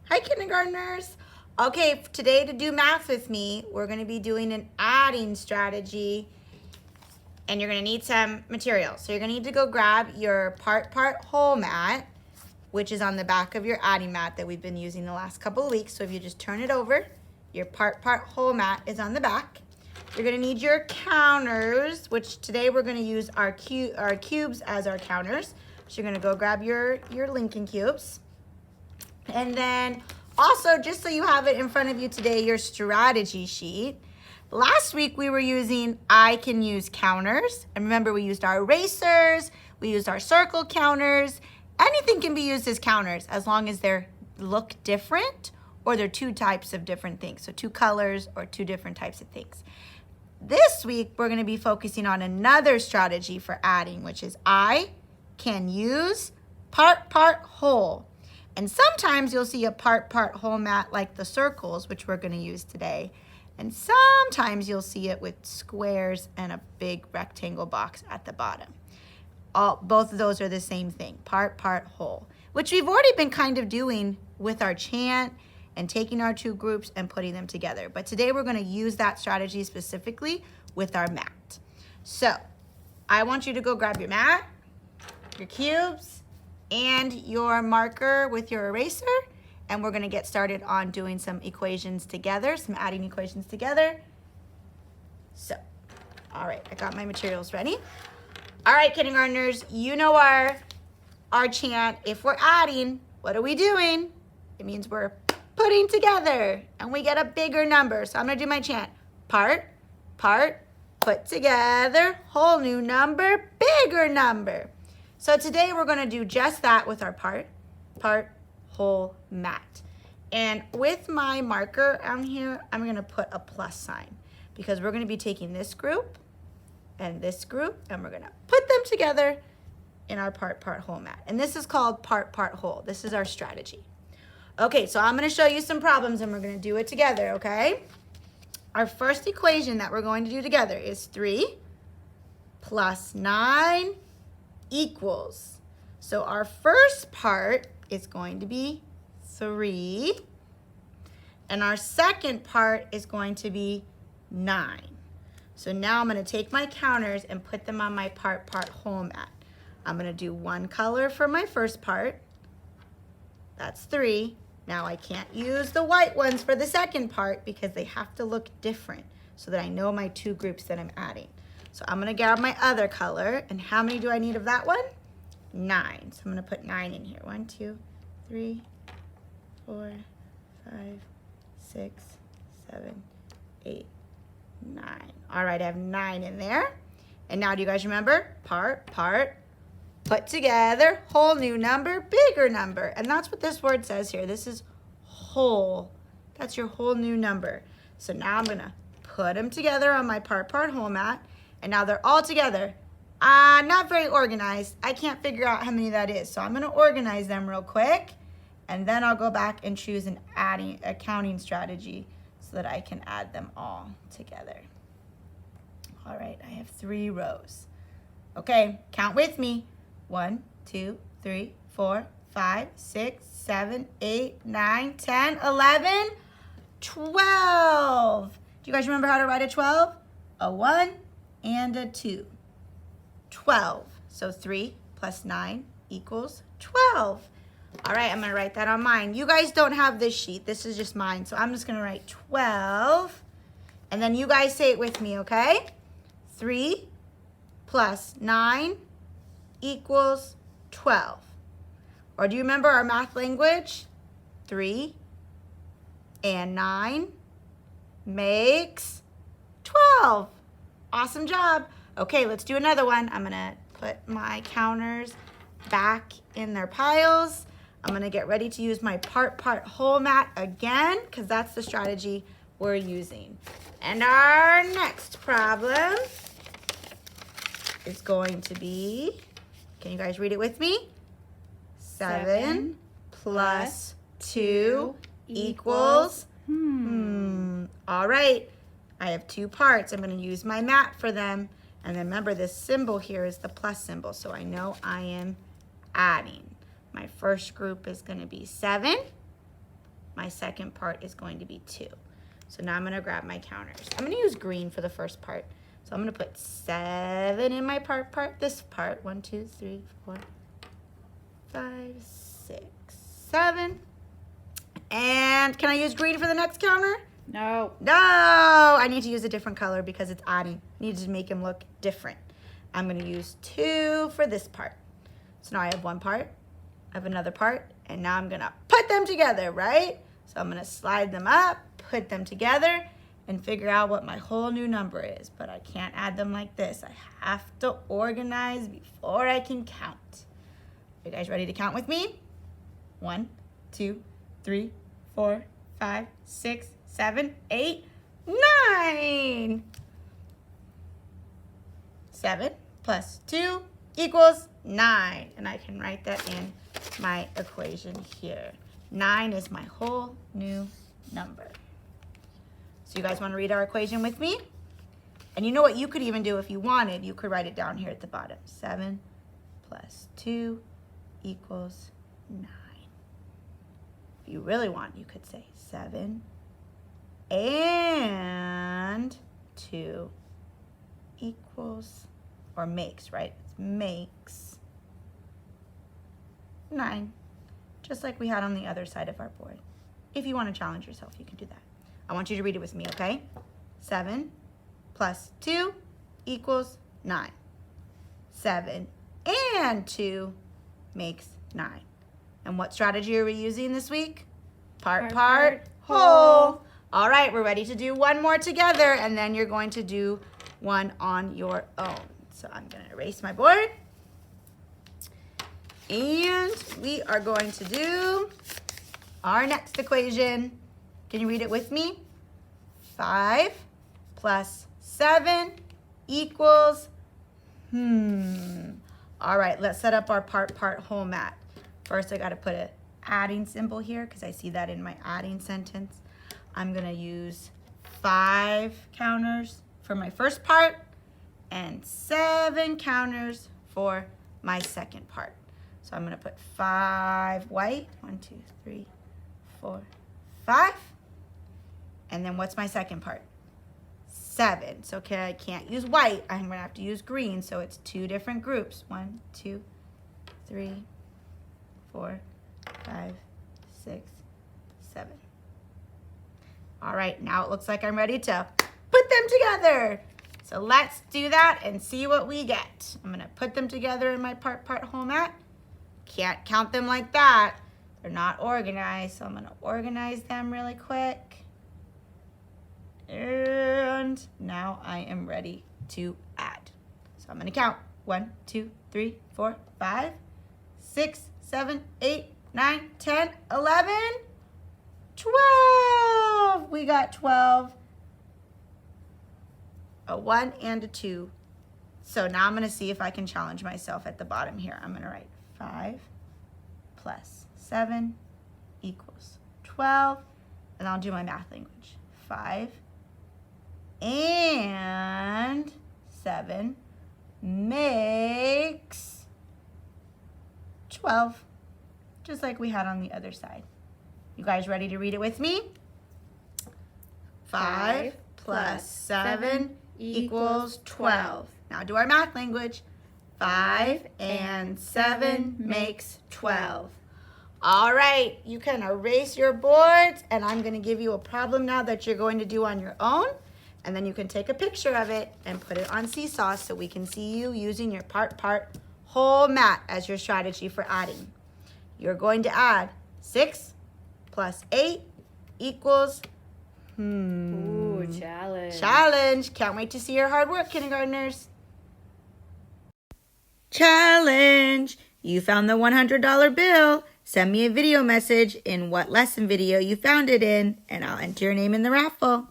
Hi, kindergartners. Okay, today to do math with me, we're going to be doing an adding strategy, and you're going to need some material. So you're going to need to go grab your part whole mat, which is on the back of your adding mat that we've been using the last couple of weeks. So if you just turn it over, your part whole mat is on the back. You're going to need your counters, which today we're going to use our cubes as our counters. So you're going to go grab your Lincoln cubes. And then also, just so you have it in front of you today, your strategy sheet. Last week we were using I can use counters. And remember, we used our erasers, we used our circle counters. Anything can be used as counters as long as they look different or they're two types of different things. So two colors or two different types of things. This week we're going to be focusing on another strategy for adding, which is I can use part whole. And sometimes you'll see a part whole mat like the circles, which we're going to use today. And sometimes you'll see it with squares and a big rectangle box at the bottom. Both of those are the same thing, part whole, which we've already been kind of doing with our chant and taking our two groups and putting them together. But today we're going to use that strategy specifically with our mat. So I want you to go grab your mat, your cubes, and your marker with your eraser, and we're going to get started on doing some equations together, some adding equations together. So, all right, I got my materials ready. All right, kindergartners, you know our chant. If we're adding, what are we doing? It means we're putting together, and we get a bigger number. So I'm going to do my chant. Part, put together, whole new number, bigger number. So today we're going to do just that with our part whole mat. And with my marker on here, I'm going to put a plus sign because we're going to be taking this group and this group and we're going to put them together in our part whole mat. And this is called part whole. This is our strategy. Okay, so I'm going to show you some problems and we're going to do it together, okay? Our first equation that we're going to do together is 3 plus 9 equals. So our first part is going to be 3, and our second part is going to be 9. So now I'm going to take my counters and put them on my part whole mat. I'm going to do one color for my first part. That's 3. Now I can't use the white ones for the second part because they have to look different so that I know my two groups that I'm adding. So I'm going to grab my other color, and how many do I need of that one? 9. So I'm going to put 9 in here. 1, 2, 3, 4, 5, 6, 7, 8, 9. All right, I have 9 in there. And now do you guys remember? Part, put together, whole new number, bigger number. And that's what this word says here. This is whole. That's your whole new number. So now I'm going to put them together on my part whole mat. And now they're all together. Not very organized. I can't figure out how many that is. So I'm going to organize them real quick. And then I'll go back and choose an counting strategy so that I can add them all together. All right, I have 3 rows. Okay, count with me. 1, 2, 3, 4, 5, 6, 7, 8, 9, 10, 11, 12. Do you guys remember how to write a 12? A 1 and a 2. 12. So 3 plus 9 equals 12. All right, I'm going to write that on mine. You guys don't have this sheet. This is just mine. So I'm just going to write 12. And then you guys say it with me, okay? 3 plus 9 equals 12. Or do you remember our math language? 3 and 9 makes 12. Awesome job. Okay, let's do another one. I'm going to put my counters back in their piles. I'm going to get ready to use my part whole mat again because that's the strategy we're using. And our next problem is going to be, can you guys read it with me? 7 plus 2 equals, all right. I have 2 parts. I'm going to use my mat for them. And remember, this symbol here is the plus symbol, so I know I am adding. My first group is going to be 7 my second part is going to be 2. So now I'm going to grab my counters. I'm going to use green for the first part. So I'm going to put 7 in my part, this part. 1, 2, 3, 4, 5, 6, 7. And can I use green for the next counter? No. No, I need to use a different color because it's adding. I need to make them look different. I'm going to use 2 for this part. So now I have one part, I have another part, and now I'm going to put them together, right? So I'm going to slide them up, put them together, and figure out what my whole new number is. But I can't add them like this. I have to organize before I can count. Are you guys ready to count with me? 1, 2, 3, 4, 5, 6, 7, 8, 9. 7 plus 2 equals 9. And I can write that in my equation here. 9 is my whole new number. So you guys want to read our equation with me? And you know what you could even do if you wanted? You could write it down here at the bottom. 7 plus 2 equals 9. If you really want, you could say 7 and 2 equals, or makes, right? It makes 9, just like we had on the other side of our board. If you want to challenge yourself, you can do that. I want you to read it with me, okay? 7 plus 2 equals 9. 7 and 2 makes 9. And what strategy are we using this week? Part, whole. All right, we're ready to do one more together, and then you're going to do one on your own. So I'm going to erase my board. And we are going to do our next equation. Can you read it with me? 5 plus 7 equals, All right, let's set up our part whole mat. First, I got to put an adding symbol here because I see that in my adding sentence. I'm going to use 5 counters for my first part and 7 counters for my second part. So I'm going to put 5 white, 1, 2, 3, 4, 5. And then what's my second part? 7. So I can't use white. I'm going to have to use green. So it's 2 different groups. 1, 2, 3, 4, 5, 6, 7. All right, now it looks like I'm ready to put them together. So let's do that and see what we get. I'm going to put them together in my part whole mat. Can't count them like that. They're not organized, so I'm going to organize them really quick. And now I am ready to add. So I'm going to count. 1, 2, 3, 4, 5, 6, 7, 8, 9, 10, 11, 12. We got 12. A 1 and a 2. So now I'm going to see if I can challenge myself at the bottom here. I'm going to write 5 plus 7 equals 12. And I'll do my math language. 5 and 7 makes 12. Just like we had on the other side. You guys ready to read it with me? 5 plus 7 equals 12. Now do our math language. 5 and 7 makes 12. All right, you can erase your boards, and I'm going to give you a problem now that you're going to do on your own, and then you can take a picture of it and put it on Seesaw so we can see you using your part whole mat as your strategy for adding. You're going to add 6 plus 8 equals Ooh, challenge. Challenge. Can't wait to see your hard work, kindergartners. Challenge. You found the $100 bill. Send me a video message in what lesson video you found it in, and I'll enter your name in the raffle.